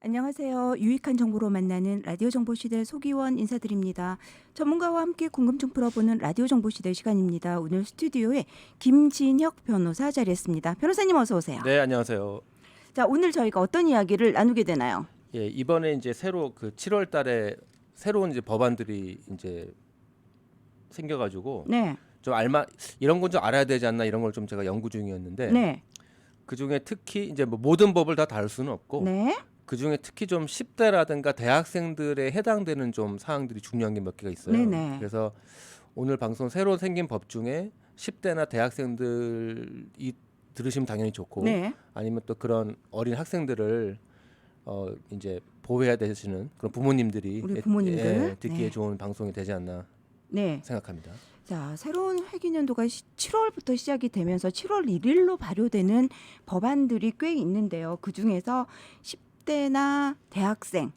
안녕하세요. 유익한 정보로 만나는 라디오 정보시대 소기원 인사드립니다. 전문가와 함께 궁금증 풀어보는 라디오 정보시대 시간입니다. 오늘 스튜디오에 김진혁 변호사 자리했습니다. 변호사님 어서 오세요. 네, 안녕하세요. 자, 오늘 저희가 어떤 이야기를 나누게 되나요? 예, 이번에 이제 새로 그 7월 달에 새로운 이제 법안들이 이제 생겨가지고 네, 좀 이런 건 좀 알아야 되지 않나 이런 걸 좀 제가 연구 중이었는데 네, 그 중에 특히 이제 뭐 모든 법을 다 다룰 수는 없고 네. 그 중에 특히 좀 10대라든가 대학생들에 해당되는 좀 사항들이 중요한 게 몇 개가 있어요. 네네. 그래서 오늘 방송 새로 생긴 법 중에 10대나 대학생들이 들으시면 당연히 좋고 네. 아니면 또 그런 어린 학생들을 이제 보호해야 되시는 그런 부모님들이 우리 부모님들. 듣기에 네. 좋은 방송이 되지 않나 네. 생각합니다. 자, 새로운 회기년도가 7월부터 시작이 되면서 7월 1일로 발효되는 법안들이 꽤 있는데요. 그 중에서 10대나 대학생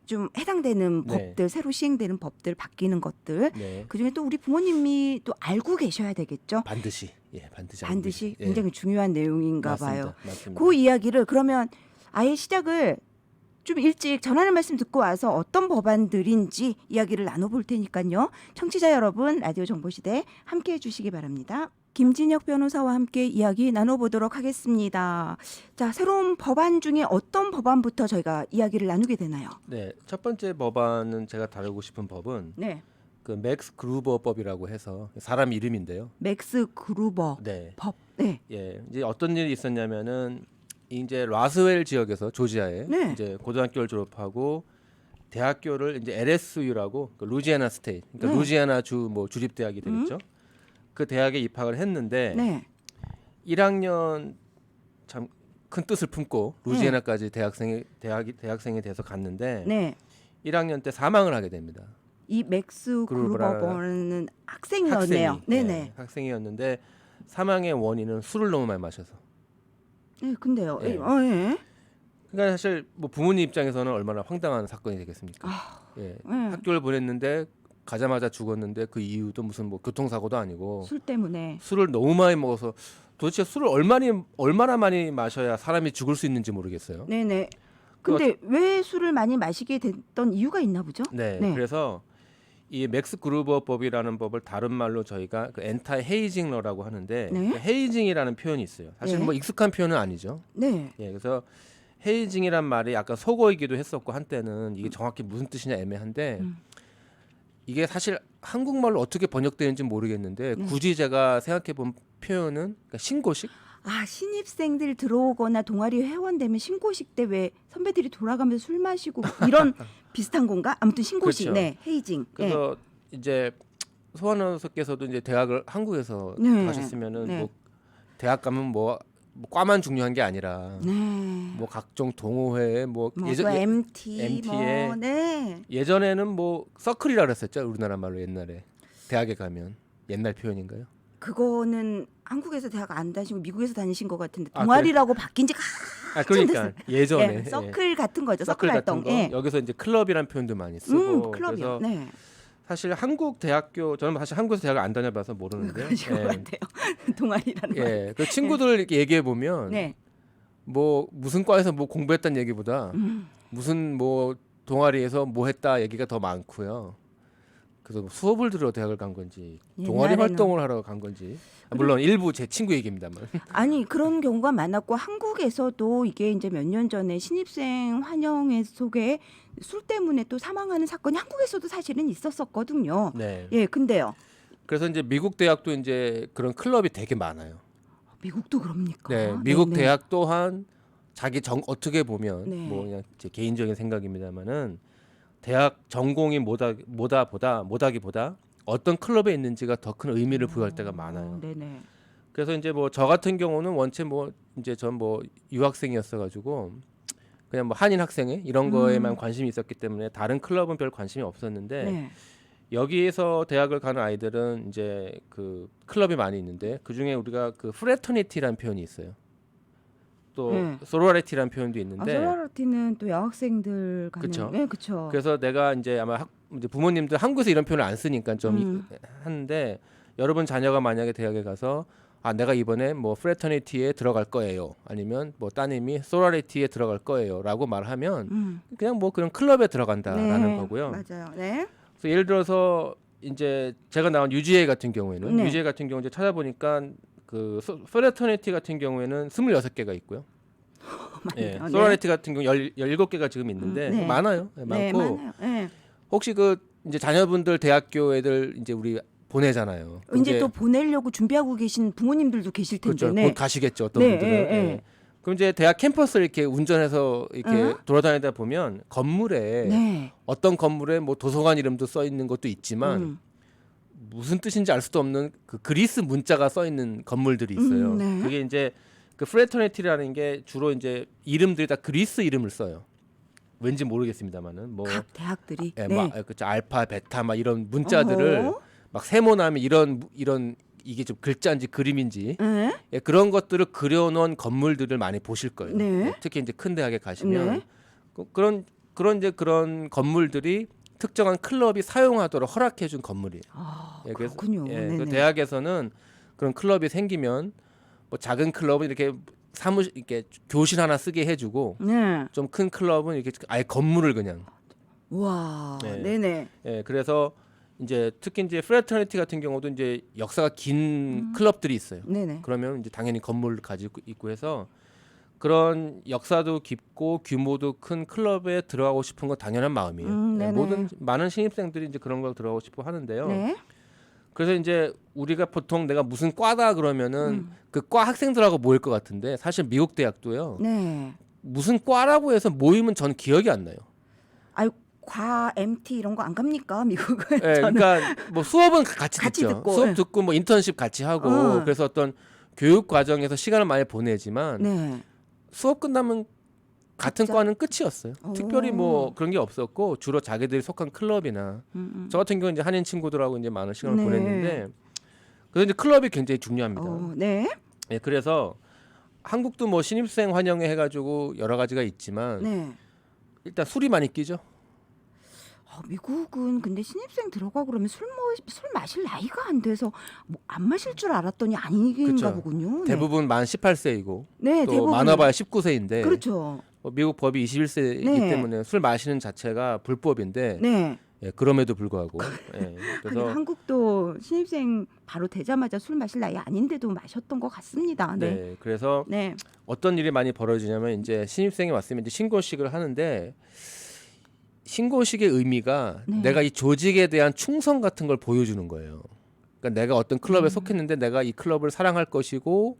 좀 해당되는 네. 법들, 새로 시행되는 법들, 바뀌는 것들. 네, 그중에 또 우리 부모님이 또 알고 계셔야 되겠죠. 반드시 반드시 알고 반드시 계시- 굉장히 중요한 내용인가 맞습니다. 봐요. 맞습니다. 그 이야기를 그러면 아예 시작을 좀 일찍 전하는 말씀 듣고 와서 어떤 법안들인지 이야기를 나눠볼 테니까요. 청취자 여러분, 라디오 정보시대 함께해 주시기 바랍니다. 김진혁 변호사와 함께 이야기 나눠보도록 하겠습니다. 자, 새로운 법안 중에 어떤 법안부터 저희가 이야기를 나누게 되나요? 네, 첫 번째 법안은 제가 다루고 싶은 법은 네, 그 맥스 그루버법이라고 해서 사람 이름인데요. 맥스 그루버 네, 법. 네, 이제 어떤 일이 있었냐면은 이제 라스웰 지역에서 조지아에 네. 이제 고등학교를 졸업하고 대학교를 이제 LSU라고 그 루지애나 스테이트, 그러니까 네. 루지애나 주 뭐 주립 대학이 되겠죠. 그 대학에 입학을 했는데 네, 1학년 참 큰 뜻을 품고 루지애나까지 대학생이 돼서 갔는데 네. 1학년 때 사망을 하게 됩니다. 이 맥스 그루버라- 그루버는 학생이었네요. 네네. 예, 학생이었는데 사망의 원인은 술을 너무 많이 마셔서. 네, 근데요. 예. 예. 그러니까 사실 뭐 부모님 입장에서는 얼마나 황당한 사건이 되겠습니까? 예. 학교를 보냈는데 가자마자 죽었는데 그 이유도 무슨 뭐 교통사고도 아니고 술 때문에. 술을 너무 많이 먹어서 도대체 술을 얼마나 많이 마셔야 사람이 죽을 수 있는지 모르겠어요. 네네. 근데 왜 술을 많이 마시게 됐던 이유가 있나 보죠? 네. 네. 그래서 이 맥스 그루버법이라는 법을 다른 말로 저희가 그 엔타 헤이징 러라고 하는데 네. 그 헤이징이라는 표현이 있어요. 사실 네. 뭐 익숙한 표현은 아니죠. 네. 예. 그래서 헤이징이란 말이 약간 속어이기도 했었고 한때는 이게 정확히 무슨 뜻이냐 애매한데 이게 사실 한국말로 어떻게 번역되는지 모르겠는데 굳이 제가 생각해 본 표현은 그러니까 신고식? 아, 신입생들 들어오거나 동아리 회원 되면 신고식 때 왜 선배들이 돌아가면서 술 마시고 이런 비슷한 건가? 아무튼 신고식. 그렇죠. 네. 헤이징. 그래서 이제 소환원께서도 이제 대학을 한국에서 네. 가셨으면은 네. 뭐 대학 가면 뭐 과만 중요한 게 아니라 네. 뭐 각종 동호회 뭐 뭐 예전 또 MT MT에 뭐 네. 예전에는 뭐 서클이라 그랬었죠. 우리나라 말로 옛날에 대학에 가면 옛날 표현인가요? 그거는 한국에서 대학 안 다니시고 미국에서 다니신 것 같은데 아, 동아리라고 바뀐 지가 그러니까 예전에 예, 서클 같은 거죠. 서클 서클 활동. 같은 거 예. 여기서 이제 클럽이란 표현도 많이 쓰고 클럽이요. 그래서 네. 사실 한국 대학교 저는 사실 한국에서 대학을 안 다녀봐서 모르는데 그러신 것 같아요. 동아리라는 말. 예, 그 친구들 이렇게 얘기해 보면 네. 뭐 무슨 과에서 뭐 공부했다는 얘기보다 무슨 뭐 동아리에서 뭐 했다 얘기가 더 많고요. 그래서 뭐 수업을 들으러 대학을 간 건지 동아리 옛날에는- 활동을 하러 간 건지 물론 일부 제 친구 얘기입니다만 아니 그런 경우가 많았고 한국에서도 이게 이제 몇 년 전에 신입생 환영회 속에 술 때문에 또 사망하는 사건이 한국에서도 사실은 있었었거든요. 네. 예, 근데요. 그래서 이제 미국 대학도 이제 그런 클럽이 되게 많아요. 미국도 그럽니까? 네, 미국 네네. 대학 또한 자기 어떻게 보면 네. 뭐 그냥 제 개인적인 생각입니다만은 대학 전공이 뭐다기보다 어떤 클럽에 있는지가 더 큰 의미를 부여할 때가 많아요. 네네. 그래서 이제 뭐 저 같은 경우는 원체 뭐 이제 전 뭐 유학생이었어 가지고 그냥 뭐 한인 학생회 이런 거에만 관심이 있었기 때문에 다른 클럽은 별 관심이 없었는데 네. 여기에서 대학을 가는 아이들은 이제 그 클럽이 많이 있는데 그 중에 우리가 그 프레터니티라는 표현이 있어요. 또 소로리티라는 표현도 있는데 소라리티는 또 여학생들 가는. 그쵸. 네, 그렇죠. 그래서 내가 이제 아마 이제 부모님들 한국에서 이런 표현을 안 쓰니까 좀 하는데 여러분 자녀가 만약에 대학에 가서 아 내가 이번에 뭐 프레터니티에 들어갈 거예요. 아니면 뭐 따님이 소라리티에 들어갈 거예요라고 말하면 그냥 뭐 그런 클럽에 들어간다라는 네, 거고요. 맞아요. 네. 그래서 예를 들어서 이제 제가 나온 UGA 같은 경우에는 네. UGA 같은 경우 이제 찾아보니까 그 프레터니티 같은 경우에는 26개가 있고요. 예, 네. 소라리티 같은 경우 17개가 지금 있는데 네. 많아요. 예, 네, 많고 많아요. 네. 혹시 그 이제 자녀분들 대학교 애들 이제 우리 보내잖아요. 이제 또 보내려고 준비하고 계신 부모님들도 계실 텐데. 그렇죠. 네. 곧 가시겠죠. 어떤 네, 분들은. 네, 예. 네. 그럼 이제 대학 캠퍼스를 이렇게 운전해서 이렇게 돌아다니다 보면 건물에 네. 어떤 건물에 뭐 도서관 이름도 써 있는 것도 있지만 무슨 뜻인지 알 수도 없는 그 그리스 문자가 써 있는 건물들이 있어요. 네. 그게 이제 그 프레터니티라는 게 주로 이제 이름들이 다 그리스 이름을 써요. 왠지 모르겠습니다만은 뭐 각 대학들이. 예, 네. 막 그쵸, 알파, 베타 막 이런 문자들을 어허. 막 세모나면 이런 이게 좀 글자인지 그림인지 네. 예, 그런 것들을 그려놓은 건물들을 많이 보실 거예요. 네. 예, 특히 이제 큰 대학에 가시면 네. 그런 이제 그런 건물들이 특정한 클럽이 사용하도록 허락해준 건물이에요. 아, 예, 그래서 그렇군요. 예, 네네. 그 대학에서는 그런 클럽이 생기면 뭐 작은 클럽은 이렇게 사무실 이렇게 교실 하나 쓰게 해주고 네. 좀 큰 클럽은 이렇게 아예 건물을 그냥 와. 네. 네네. 예, 그래서 이제 특히 이제 프레터니티 같은 경우도 이제 역사가 긴 클럽들이 있어요. 네네. 그러면 이제 당연히 건물을 가지고 있고 해서 그런 역사도 깊고 규모도 큰 클럽에 들어가고 싶은 건 당연한 마음이에요. 예, 네네. 모든 많은 신입생들이 이제 그런 걸 들어가고 싶어 하는데요. 네. 그래서 이제 우리가 보통 내가 무슨 과다 그러면은 그 과 학생들하고 모일 것 같은데 사실 미국 대학도요. 네. 무슨 과라고 해서 모이면 전 기억이 안 나요. 아유, 과 MT 이런 거 안 갑니까? 미국은? 예, 저는 그러니까 뭐 수업은 같이 듣죠. 듣고, 수업 예. 듣고 뭐 인턴십 같이 하고 그래서 어떤 교육 과정에서 시간을 많이 보내지만 네. 수업 끝나면 같은 각자? 과는 끝이었어요. 오. 특별히 뭐 그런 게 없었고 주로 자기들이 속한 클럽이나 저 같은 경우는 이제 한인 친구들하고 이제 많은 시간을 네. 보냈는데 그래서 이제 클럽이 굉장히 중요합니다. 네. 예, 그래서 한국도 뭐 신입생 환영회 해가지고 여러 가지가 있지만 네. 일단 술이 많이 끼죠. 미국은 근데 신입생 들어가 그러면 술 마실 나이가 안 돼서 뭐 안 마실 줄 알았더니 아닌가 그쵸. 보군요. 네. 대부분 만 18세이고 네, 또 대부분 많아봐야 19세인데 그렇죠. 미국 법이 21세이기 네. 때문에 술 마시는 자체가 불법인데 네. 예, 그럼에도 불구하고 예, 하긴 그래서 한국도 신입생 바로 되자마자 술 마실 나이 아닌데도 마셨던 것 같습니다. 네. 네, 그래서 네. 어떤 일이 많이 벌어지냐면 이제 신입생이 왔으면 이제 신고식을 하는데 신고식의 의미가 네. 내가 이 조직에 대한 충성 같은 걸 보여주는 거예요. 그러니까 내가 어떤 클럽에 속했는데 내가 이 클럽을 사랑할 것이고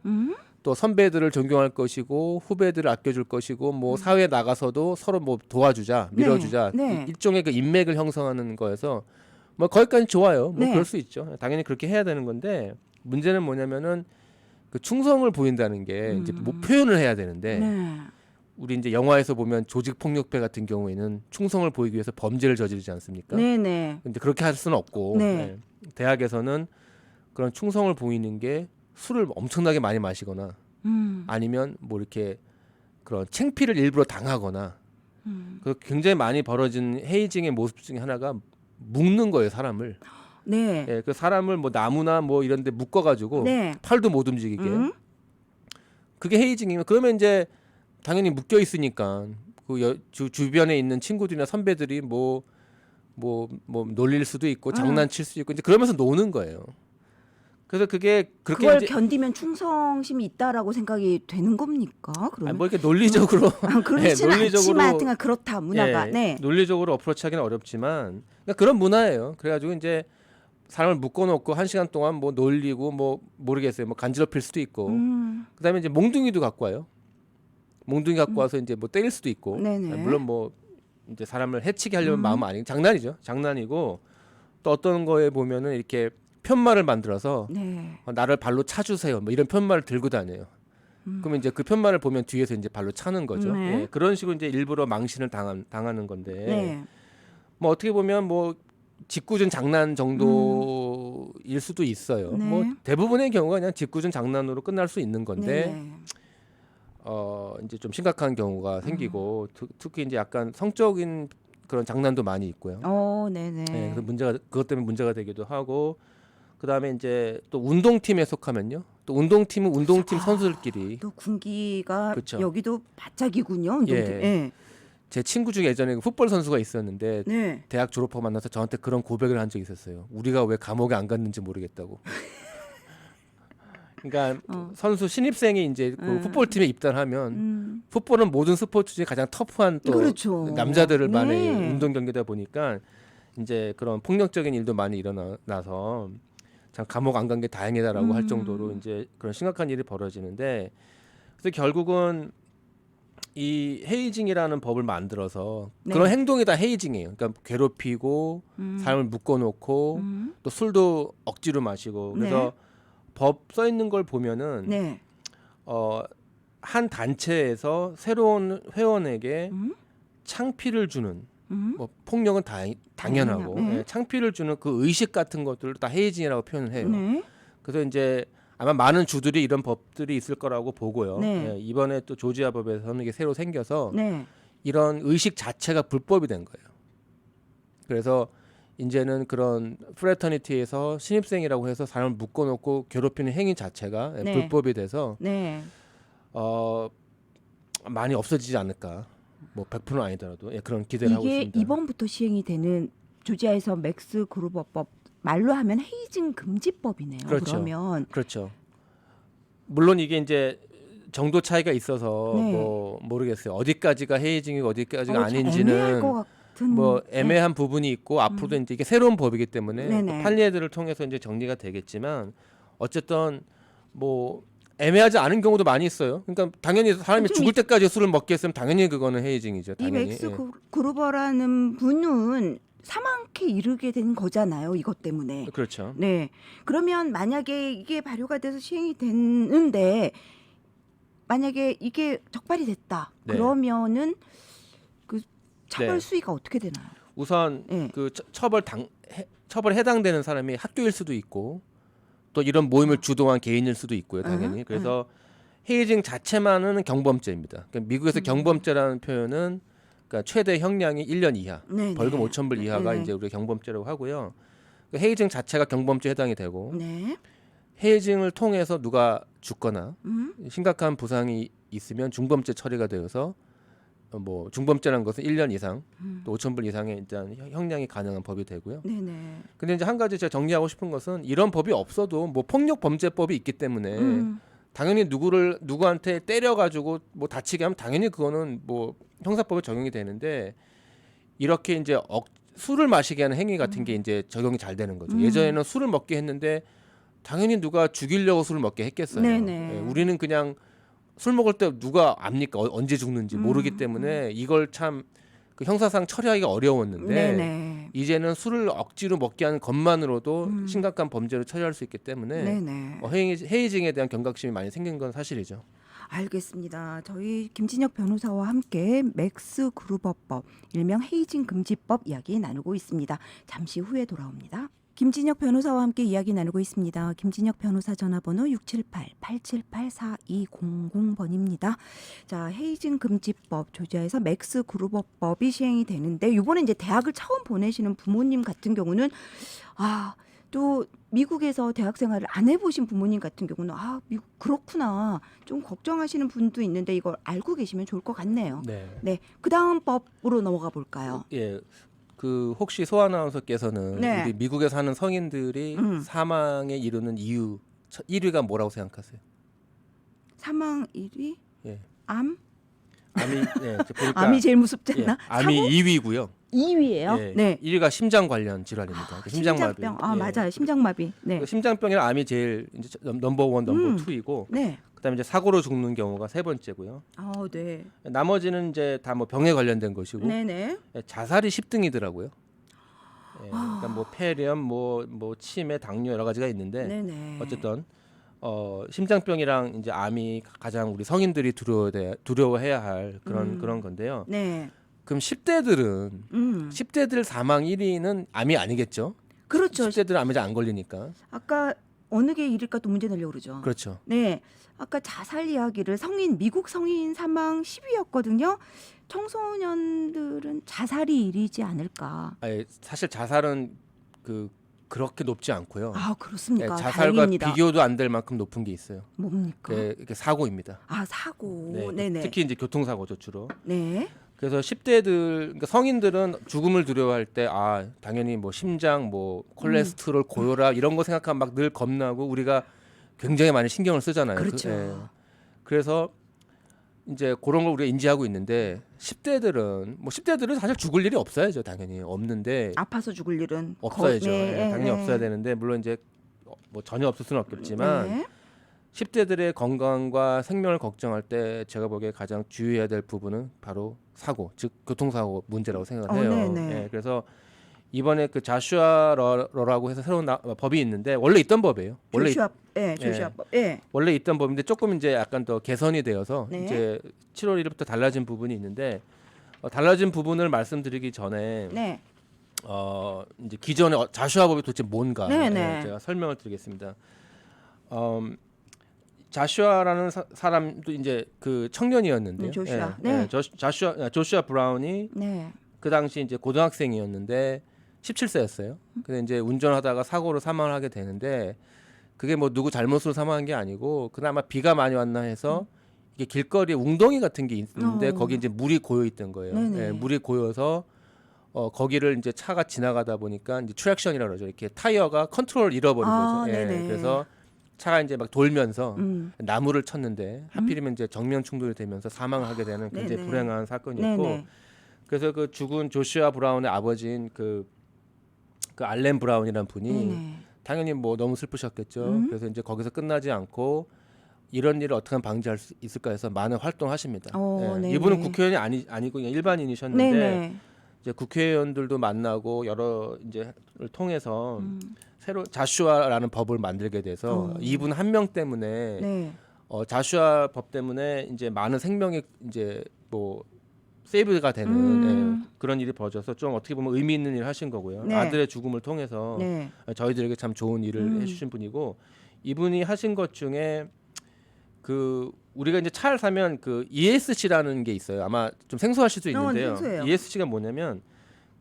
또 선배들을 존경할 것이고 후배들을 아껴줄 것이고 뭐 사회에 나가서도 서로 뭐 도와주자, 밀어주자 네. 일종의 그 인맥을 형성하는 거여서 뭐 거기까지 좋아요. 뭐 네. 그럴 수 있죠. 당연히 그렇게 해야 되는 건데 문제는 뭐냐면은 그 충성을 보인다는 게 이제 뭐 표현을 해야 되는데 네. 우리 이제 영화에서 보면 조직 폭력배 같은 경우에는 충성을 보이기 위해서 범죄를 저지르지 않습니까? 네, 네. 근데 그렇게 할 수는 없고 네. 네. 대학에서는 그런 충성을 보이는 게 술을 엄청나게 많이 마시거나 아니면 뭐 이렇게 그런 창피를 일부러 당하거나 그 굉장히 많이 벌어진 헤이징의 모습 중에 하나가 묶는 거예요 사람을. 네. 예, 그 사람을 뭐 나무나 뭐 이런데 묶어가지고 네. 팔도 못 움직이게. 그게 헤이징이면 그러면 이제 당연히 묶여 있으니까 그 주변에 있는 친구들이나 선배들이 뭐 놀릴 수도 있고 장난칠 수도 있고 이제 그러면서 노는 거예요. 그래서 그게 그렇게 그걸 이제 견디면 충성심이 있다라고 생각이 되는 겁니까? 그러면 아니, 뭐 이렇게 논리적으로 그렇지는 논리적으로- 않지만 하여튼 그렇다 문화가. 예, 네. 논리적으로 어프로치하기는 어렵지만 그러니까 그런 문화예요. 그래가지고 이제 사람을 묶어놓고 1시간 동안 뭐 놀리고 뭐 모르겠어요. 뭐 간지럽힐 수도 있고 그다음에 이제 몽둥이도 갖고 와요. 몽둥이 갖고 와서 이제 뭐 때릴 수도 있고 네네. 물론 뭐 이제 사람을 해치게 하려면 마음은 아니고 장난이죠. 장난이고 또 어떤 거에 보면은 이렇게 편말을 만들어서 네. 나를 발로 차주세요. 뭐 이런 편말을 들고 다녀요. 그러면 이제 그 편말을 보면 뒤에서 이제 발로 차는 거죠. 네. 예, 그런 식으로 이제 일부러 망신을 당하는 건데 네. 뭐 어떻게 보면 뭐 짓궂은 장난 정도일 수도 있어요. 네. 뭐 대부분의 경우가 그냥 짓궂은 장난으로 끝날 수 있는 건데 네. 이제 좀 심각한 경우가 생기고 특히 이제 약간 성적인 그런 장난도 많이 있고요. 네네. 그래서 그것 때문에 문제가 되기도 하고 그다음에 이제 또 운동팀에 속하면요. 또 운동팀은 운동팀 선수들끼리 또 군기가 그쵸. 여기도 바짝이군요. 운동팀. 예. 예. 제 친구 중에 예전에 그 풋볼 선수가 있었는데 네. 대학 졸업하고 만나서 저한테 그런 고백을 한 적이 있었어요. 우리가 왜 감옥에 안 갔는지 모르겠다고. 그러니까 선수 신입생이 이제 그 풋볼팀에 입단하면 풋볼은 모든 스포츠 중에 가장 터프한 또 그렇죠. 남자들만의 네. 운동 경기다 보니까 이제 그런 폭력적인 일도 많이 일어나서 참 감옥 안 간 게 다행이다라고 할 정도로 이제 그런 심각한 일이 벌어지는데 그래서 결국은 이 헤이징이라는 법을 만들어서 네. 그런 행동이 다 헤이징이에요. 그러니까 괴롭히고 사람을 묶어놓고 또 술도 억지로 마시고 그래서 법 써 있는 걸 보면은 네. 한 단체에서 새로운 회원에게 창피를 주는 뭐 폭력은 당연하고 네. 예, 창피를 주는 그 의식 같은 것들을 다 헤이징이라고 표현을 해요. 네. 그래서 이제 아마 많은 주들이 이런 법들이 있을 거라고 보고요. 네. 예, 이번에 또 조지아 법에서는 이게 새로 생겨서 네. 이런 의식 자체가 불법이 된 거예요. 그래서 이제는 그런 프레터니티에서 신입생이라고 해서 사람을 묶어놓고 괴롭히는 행위 자체가 네. 불법이 돼서 네. 많이 없어지지 않을까. 뭐 100%는 아니더라도 예, 그런 기대를 하고 이게 있습니다. 이번부터 시행이 되는 조지아에서 맥스 그루버법 말로 하면 헤이징 금지법이네요. 그렇죠. 그러면 그렇죠. 물론 이게 이제 정도 차이가 있어서 네. 뭐 모르겠어요. 어디까지가 헤이징이고 어디까지가 애매할 아닌지는 것 같은 뭐 애매한 부분이 있고 앞으로도 이제 이게 새로운 법이기 때문에 네네. 또 판례들을 통해서 이제 정리가 되겠지만 어쨌든 뭐 애매하지 않은 경우도 많이 있어요. 그러니까 당연히 사람이 좀 죽을 때까지 술을 먹겠으면 당연히 그거는 헤이징이죠. 이 당연히. 맥스 예. 그루버라는 분은 사망케 이르게 된 거잖아요. 이것 때문에. 그렇죠. 네. 그러면 만약에 이게 발효가 돼서 시행이 됐는데 만약에 이게 적발이 됐다. 네. 그러면은 그 처벌 네. 수위가 어떻게 되나요? 우선 네. 그 처벌에 해당되는 사람이 학교일 수도 있고 또 이런 모임을 주도한 개인일 수도 있고요, 당연히. 그래서 헤이징 자체만은 경범죄입니다. 그러니까 미국에서 경범죄라는 표현은 그러니까 최대 형량이 1년 이하, 네네. 벌금 5,000불 이하가 네네. 이제 우리가 경범죄라고 하고요. 그러니까 헤이징 자체가 경범죄에 해당이 되고 네. 헤이징을 통해서 누가 죽거나 음. 심각한 부상이 있으면 중범죄 처리가 되어서 뭐 중범죄라는 것은 1년 이상 또 5,000불 이상의 일단 형량이 가능한 법이 되고요. 네네. 근데 이제 한 가지 제가 정리하고 싶은 것은 이런 법이 없어도 뭐 폭력 범죄법이 있기 때문에 당연히 누구한테 때려가지고 뭐 다치게 하면 당연히 그거는 뭐 형사법에 적용이 되는데 이렇게 이제 술을 마시게 하는 행위 같은 게 이제 적용이 잘 되는 거죠. 예전에는 술을 먹게 했는데 당연히 누가 죽이려고 술을 먹게 했겠어요. 네네. 예, 우리는 그냥 술 먹을 때 누가 압니까? 언제 죽는지 모르기 때문에 이걸 참 그 형사상 처리하기가 어려웠는데 네네. 이제는 술을 억지로 먹게 하는 것만으로도 심각한 범죄로 처리할 수 있기 때문에 네네. 헤이징에 대한 경각심이 많이 생긴 건 사실이죠. 알겠습니다. 저희 김진혁 변호사와 함께 맥스 그루버법, 일명 헤이징 금지법 이야기 나누고 있습니다. 잠시 후에 돌아옵니다. 김진혁 변호사와 함께 이야기 나누고 있습니다. 김진혁 변호사 전화번호 678-878-4200번입니다. 자, 헤이징 금지법 조지아에서 맥스 그루버법이 시행이 되는데 이번에 이제 대학을 처음 보내시는 부모님 같은 경우는 또 미국에서 대학 생활을 안 해보신 부모님 같은 경우는 미국 그렇구나 좀 걱정하시는 분도 있는데 이걸 알고 계시면 좋을 것 같네요. 네. 네, 그 다음 법으로 넘어가 볼까요? 예. 그 혹시 소 아나운서께서는 네. 우리 미국에 사는 성인들이 사망에 이르는 이유 1위가 뭐라고 생각하세요? 사망 1위? 예. 암? 암이 보니까 암이 제일 무섭지 않나? 암이 2위고요. 2위예요? 예, 네. 1위가 심장 관련 질환입니다. 심장마비. 심장병. 예. 맞아요. 심장마비. 네. 그 심장병이랑 암이 제일 이제 넘버 1, 넘버 2이고 네. 그다음에 이제 사고로 죽는 경우가 세 번째고요. 네. 나머지는 이제 다 뭐 병에 관련된 것이고 네네. 자살이 10등이더라고요. 그러니까 뭐 폐렴, 뭐 치매, 당뇨 여러 가지가 있는데 네네. 어쨌든 심장병이랑 이제 암이 가장 우리 성인들이 두려워해야 할 그런 건데요. 네. 그럼 10대들 사망 1위는 암이 아니겠죠? 그렇죠. 10대들은 암에 잘 안 걸리니까. 아까 어느 게 1위일까 또 문제 내려고 그러죠. 그렇죠. 네. 아까 자살 이야기를 미국 성인 사망 10위였거든요. 청소년들은 자살이 1위지 않을까. 사실 자살은 그 그렇게 높지 않고요. 아, 그렇습니까? 자살과 다행입니다. 비교도 안 될 만큼 높은 게 있어요. 뭡니까? 이게 사고입니다. 아, 사고. 네, 네네. 특히 이제 교통사고죠 주로. 네. 그래서 10대들, 그러니까 성인들은 죽음을 두려워할 때 당연히 뭐 심장, 뭐 콜레스테롤, 고혈압 이런 거 생각하면 막 늘 겁나고 우리가 굉장히 많이 신경을 쓰잖아요. 그렇죠. 그래서 이제 그런 걸 우리가 인지하고 있는데 10대들은 사실 죽을 일이 없어야죠. 당연히 없는데 아파서 죽을 일은 없어야죠. 네, 당연히 없어야 되는데 물론 이제 뭐 전혀 없을 수는 없겠지만 네. 10대들의 건강과 생명을 걱정할 때 제가 보기에 가장 주의해야 될 부분은 바로 사고, 즉 교통사고 문제라고 생각을 해요. 네네. 그래서 이번에 그 자슈아 러라고 해서 새로운 법이 있는데 원래 있던 법이에요. 조슈아, 조슈아법. 예. 원래 있던 법인데 조금 이제 약간 더 개선이 되어서 네. 이제 7월 1일부터 달라진 부분이 있는데 달라진 부분을 말씀드리기 전에 네. 이제 기존의 자슈아법이 도대체 뭔가 네네. 제가 설명을 드리겠습니다. 자슈아라는 사람도 이제 그 청년이었는데요. 조슈아. 네. 조슈아 브라운이 네. 그 당시 이제 고등학생이었는데 17세였어요. 근데 이제 운전하다가 사고로 사망을 하게 되는데 그게 뭐 누구 잘못으로 사망한 게 아니고 그나마 비가 많이 왔나 해서 이게 길거리에 웅덩이 같은 게 있는데 거기 이제 물이 고여 있던 거예요. 네네. 물이 고여서 거기를 이제 차가 지나가다 보니까 이제 트랙션이라고 그러죠. 이렇게 타이어가 컨트롤을 잃어버린 거죠. 네네. 그래서 차가 이제 막 돌면서 음. 나무를 쳤는데 하필이면 이제 정면 충돌이 되면서 사망을 하게 되는 굉장히 네네. 불행한 사건이었고 네네. 그래서 그 죽은 조슈아 브라운의 아버지인 그 알렌 브라운이라는 분이 네네. 당연히 뭐 너무 슬프셨겠죠. 그래서 이제 거기서 끝나지 않고 이런 일을 어떻게 하면 방지할 수 있을까 해서 많은 활동하십니다. 네네. 이분은 국회의원이 아니고 그냥 일반인이셨는데 네네. 이제 국회의원들도 만나고 여러 이제를 통해서 새로 자슈아라는 법을 만들게 돼서 이분 한 명 때문에 네. 자슈아 법 때문에 이제 많은 생명이 이제 뭐 세이브가 되는 그런 일이 벌어져서 좀 어떻게 보면 의미 있는 일을 하신 거고요. 네. 아들의 죽음을 통해서 네. 저희들에게 참 좋은 일을 해주신 분이고 이분이 하신 것 중에 그 우리가 이제 차를 사면 그 ESC라는 게 있어요. 아마 좀 생소하실 수 있는데요. 생소해요. ESC가 뭐냐면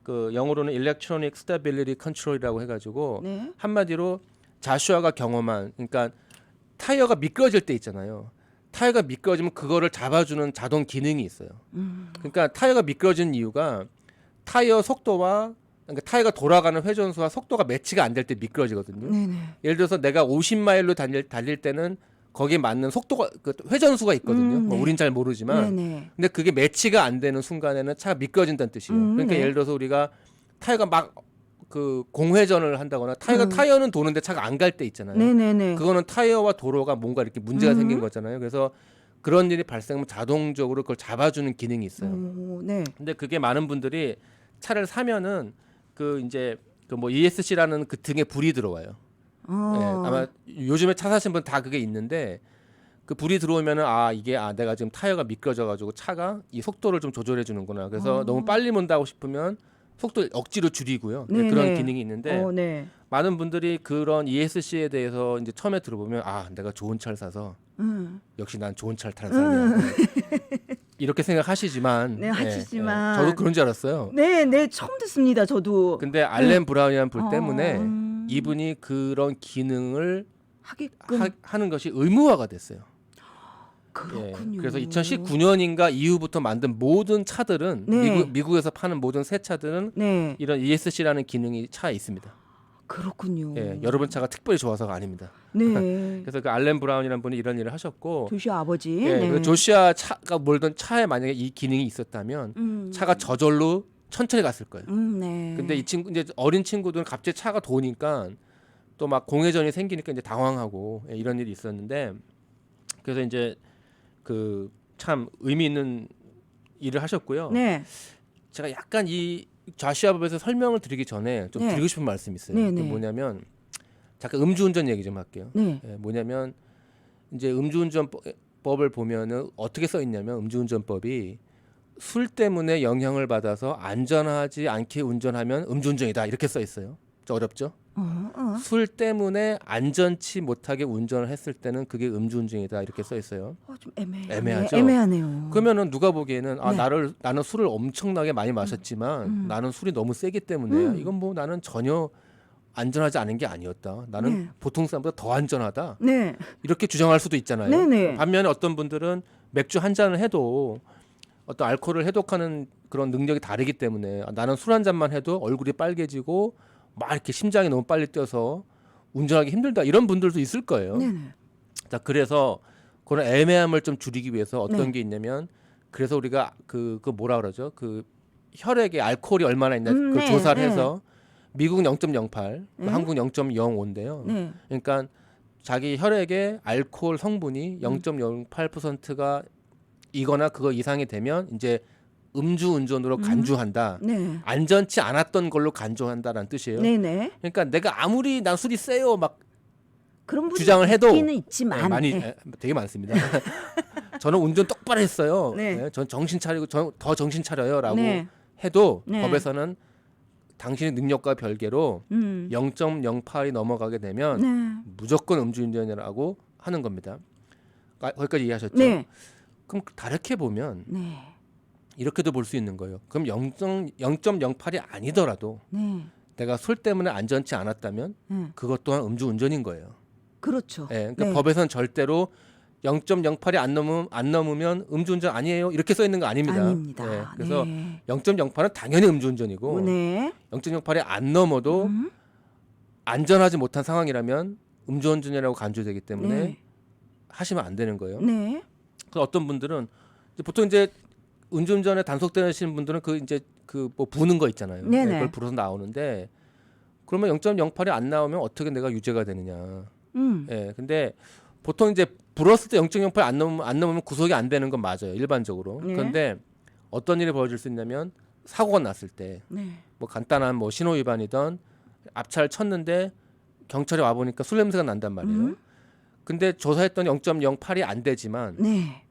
그 영어로는 Electronic Stability Control이라고 해가지고 네. 한마디로 자슈아가 경험한 그러니까 타이어가 미끄러질 때 있잖아요. 타이어가 미끄러지면 그거를 잡아주는 자동 기능이 있어요. 그러니까 타이어가 미끄러지는 이유가 타이어 속도와 그러니까 타이어가 돌아가는 회전수와 속도가 매치가 안 될 때 미끄러지거든요. 네네. 예를 들어서 내가 50마일로 달릴 때는 거기에 맞는 속도가 그 회전수가 있거든요. 뭐 네. 우린 잘 모르지만 네네. 근데 그게 매치가 안 되는 순간에는 차가 미끄러진다는 뜻이에요. 그러니까 네. 예를 들어서 우리가 타이어가 막 그 공회전을 한다거나 타이어는 도는데 차가 안 갈 때 있잖아요. 네네네. 그거는 타이어와 도로가 뭔가 이렇게 문제가 생긴 거잖아요. 그래서 그런 일이 발생하면 자동적으로 그걸 잡아주는 기능이 있어요. 네. 근데 그게 많은 분들이 차를 사면은 그 이제 그 뭐 ESC라는 그 등에 불이 들어와요. 아마 요즘에 차 사신 분 다 그게 있는데 그 불이 들어오면은 이게 내가 지금 타이어가 미끄러져가지고 차가 이 속도를 좀 조절해 주는구나. 그래서 너무 빨리 몬다고 싶으면 속도를 억지로 줄이고요. 네네. 그런 기능이 있는데 네. 많은 분들이 그런 ESC에 대해서 이제 처음에 들어보면 내가 좋은 차를 사서 역시 난 좋은 차를 타는 사람이야. 이렇게 생각하시지만 네, 하시지만 저도 그런 줄 알았어요. 네, 네, 처음 듣습니다. 저도. 근데 알렌 브라운이라는 분 때문에 음. 이분이 그런 기능을 하게끔 하는 것이 의무화가 됐어요. 그렇군요. 그래서 2019년인가 이후부터 만든 모든 차들은 네. 미국에서 파는 모든 새 차들은 네, 이런 ESC라는 기능이 차에 있습니다. 그렇군요. 여러분 차가 특별히 좋아서가 아닙니다. 네. 그래서 그 알렌 브라운이라는 분이 이런 일을 하셨고 조슈아 아버지. 그 네. 조시아 차가 몰던 차에 만약에 이 기능이 있었다면 차가 저절로 천천히 갔을 거예요. 네. 근데 이 친구 이제 어린 친구들은 갑자기 차가 도니까 또 막 공회전이 생기니까 이제 당황하고 이런 일이 있었는데 그래서 이제 그 참 의미 있는 일을 하셨고요. 네. 제가 약간 이 좌시아법에서 설명을 드리기 전에 좀 네. 드리고 싶은 말씀이 있어요. 네, 그게 네. 뭐냐면 잠깐 음주운전 얘기 좀 할게요. 네. 뭐냐면 이제 음주운전법을 보면은 어떻게 써 있냐면 음주운전법이 술 때문에 영향을 받아서 안전하지 않게 운전하면 음주운전이다 이렇게 써 있어요. 좀 어렵죠? 술 때문에 안전치 못하게 운전을 했을 때는 그게 음주운전이다 이렇게 써 있어요. 좀 애매하죠? 애매하네요. 그러면은 누가 보기에는 네. 나는 술을 엄청나게 많이 마셨지만 나는 술이 너무 세기 때문에 이건 뭐 나는 전혀 안전하지 않은 게 아니었다. 나는 네. 보통 사람보다 더 안전하다. 네. 이렇게 주장할 수도 있잖아요. 네네. 반면에 어떤 분들은 맥주 한 잔을 해도 어떤 알코올을 해독하는 그런 능력이 다르기 때문에 나는 술 한 잔만 해도 얼굴이 빨개지고 막 이렇게 심장이 너무 빨리 뛰어서 운전하기 힘들다 이런 분들도 있을 거예요. 네네. 자, 그래서 그런 애매함을 좀 줄이기 위해서 어떤 네. 게 있냐면 그래서 우리가 그 뭐라 그러죠? 그 혈액에 알코올이 얼마나 있나 그 네, 조사를 네. 해서 미국은 0.08, 네. 한국 0.05인데요. 네. 그러니까 자기 혈액에 알코올 성분이 0.08%가 이거나 그거 이상이 되면 이제 음주운전으로 간주한다. 네. 안전치 않았던 걸로 간주한다라는 뜻이에요. 네네. 그러니까 내가 아무리 난 술이 세요 막 그런 분이 주장을 해도 있기는 있지만 많이 네. 되게 많습니다. 저는 운전 똑바로 했어요. 네. 네, 전 정신 차리고 더 정신 차려요라고 네. 해도 네. 법에서는 당신의 능력과 별개로 0.08이 넘어가게 되면 네. 무조건 음주운전이라고 하는 겁니다. 거기까지 이해하셨죠? 네. 그럼 다르게 보면 네. 이렇게도 볼 수 있는 거예요. 그럼 0.08이 아니더라도 네. 내가 술 때문에 안전치 않았다면 그것 또한 음주운전인 거예요. 그렇죠. 예, 그러니까 네. 법에서는 절대로 0.08이 안 넘으면 음주운전 아니에요. 이렇게 써 있는 거 아닙니다. 아닙니다. 예, 그래서 네. 0.08은 당연히 음주운전이고 네. 0.08이 안 넘어도 안전하지 못한 상황이라면 음주운전이라고 간주되기 때문에 네. 하시면 안 되는 거예요. 네. 그래서 어떤 분들은 보통 이제 음주운전에 단속되시는 분들은 그 이제 그 뭐 부는 거 있잖아요. 네네. 네, 그걸 불어서 나오는데 그러면 0.08이 안 나오면 어떻게 내가 유죄가 되느냐. 예, 근데 보통 이제 불었을 때 0.08 안 넘으면 구속이 안 되는 건 맞아요. 일반적으로. 네. 그런데 어떤 일이 벌어질 수 있냐면 사고가 났을 때 뭐 네. 간단한 뭐 신호 위반이던 앞차를 쳤는데 경찰이 와 보니까 술 냄새가 난단 말이에요. 근데 조사했더니 0.08이 안 되지만 네.